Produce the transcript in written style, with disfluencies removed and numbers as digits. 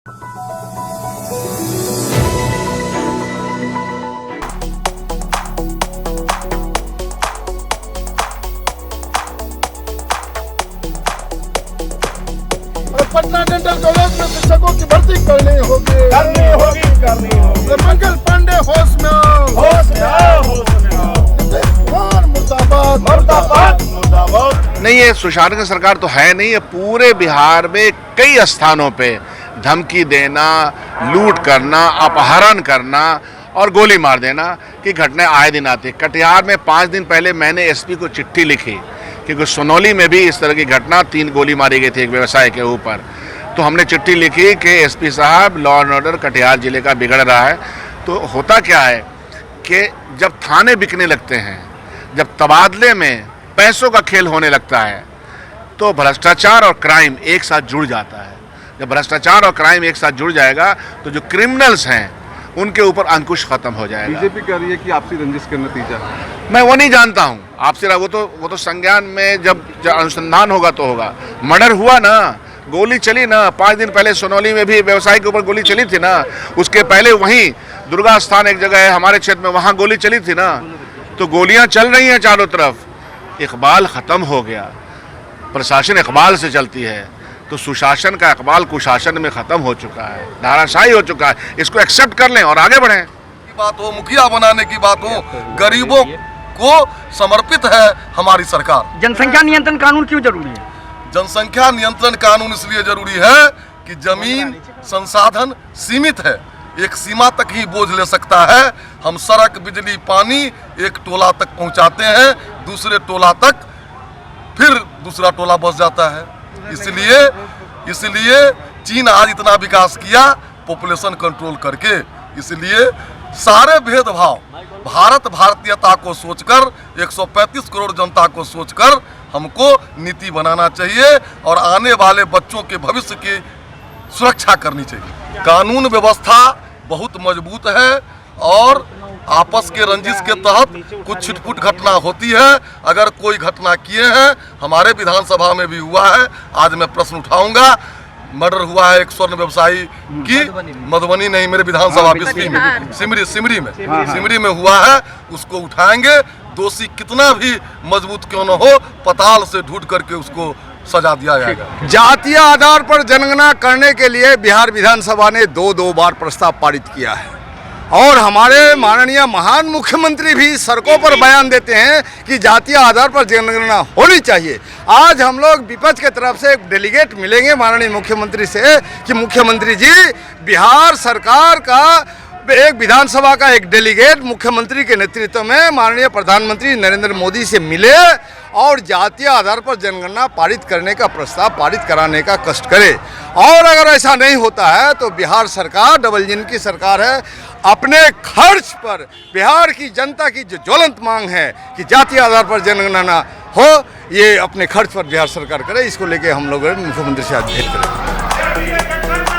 Patna dental college में शिक्षकों की भर्ती करनी होगी। मंगल पांडे होश में आओ। मुर्दाबाद। नहीं, ये सुशासन सरकार तो है नहीं। ये पूरे बिहार में कई स्थानों पे धमकी देना, लूट करना, अपहरण करना और गोली मार देना की घटनाएं आए दिन आती। कटिहार में 5 दिन पहले मैंने एसपी को चिट्ठी लिखी क्योंकि सोनौली में भी इस तरह की घटना 3 गोली मारी गई थी एक व्यवसाय के ऊपर। तो हमने चिट्ठी लिखी कि एसपी साहब, लॉ एंड ऑर्डर कटिहार जिले का बिगड़ रहा है। तो होता क्या है कि जब थाने बिकने लगते हैं, जब तबादले में पैसों का खेल होने लगता है, तो भ्रष्टाचार और क्राइम एक साथ जुड़ जाता है। जब भ्रष्टाचार और क्राइम एक साथ जुड़ जाएगा तो जो क्रिमिनल्स हैं उनके ऊपर अंकुश खत्म हो जाएगा। बीजेपी कह रही है कि आपसी रंजिश का नतीजा। मैं वो नहीं जानता हूँ। आपसे वो तो संज्ञान में जब अनुसंधान होगा तो होगा। मर्डर हुआ ना, गोली चली ना, 5 दिन पहले सोनौली में भी व्यवसाय के ऊपर गोली चली थी ना। उसके पहले वहीं दुर्गा स्थान एक जगह है हमारे क्षेत्र में, वहाँ गोली चली थी ना। तो गोलियाँ चल रही हैं चारों तरफ। इकबाल ख़त्म हो गया, प्रशासन इकबाल से चलती है। तो सुशासन का इकबाल कुशासन में ख़त्म हो चुका है, धाराशाही हो चुका है। इसको एक्सेप्ट कर लें और आगे बढ़ें। की बात हो, मुखिया बनाने की बात हो, गरीबों को समर्पित है हमारी सरकार। जनसंख्या नियंत्रण कानून क्यों जरूरी है? जनसंख्या नियंत्रण कानून इसलिए जरूरी है कि जमीन संसाधन सीमित है, एक सीमा तक ही बोझ ले सकता है। हम सड़क, बिजली, पानी एक टोला तक पहुंचाते हैं, दूसरे टोला तक फिर दूसरा टोला बस जाता है। इसलिए चीन आज इतना विकास किया पॉपुलेशन कंट्रोल करके। इसलिए सारे भेदभाव भारतीयता को सोचकर, 135 करोड़ जनता को सोचकर हमको नीति बनाना चाहिए और आने वाले बच्चों के भविष्य की सुरक्षा करनी चाहिए। कानून व्यवस्था बहुत मजबूत है और आपस के रंजिश के तहत कुछ छिटपुट घटना होती है। अगर कोई घटना किए हैं, हमारे विधानसभा में भी हुआ है, आज मैं प्रश्न उठाऊंगा। मर्डर हुआ है एक स्वर्ण व्यवसायी की, मधुबनी नहीं, मेरे विधानसभा सिमरी में हुआ है। उसको उठाएंगे, दोषी कितना भी मजबूत क्यों न हो, पताल से ढूंढ करके उसको सजा दिया जाएगा। जातीय आधार पर जनगणना करने के लिए बिहार विधानसभा ने 2 बार प्रस्ताव पारित किया है और हमारे माननीय महान मुख्यमंत्री भी सड़कों पर बयान देते हैं कि जातीय आधार पर जनगणना होनी चाहिए। आज हम लोग विपक्ष की तरफ से एक डेलीगेट मिलेंगे माननीय मुख्यमंत्री से कि मुख्यमंत्री जी, बिहार सरकार का एक विधानसभा का एक डेलीगेट मुख्यमंत्री के नेतृत्व में माननीय प्रधानमंत्री नरेंद्र मोदी से मिले और जातीय आधार पर जनगणना पारित करने का प्रस्ताव पारित कराने का कष्ट करे। और अगर ऐसा नहीं होता है तो बिहार सरकार, डबल इंजन की सरकार है, अपने खर्च पर बिहार की जनता की जो ज्वलंत मांग है कि जातीय आधार पर जनगणना हो, ये अपने खर्च पर बिहार सरकार करे। इसको लेके हम लोग मुख्यमंत्री से आज भेंट करेंगे।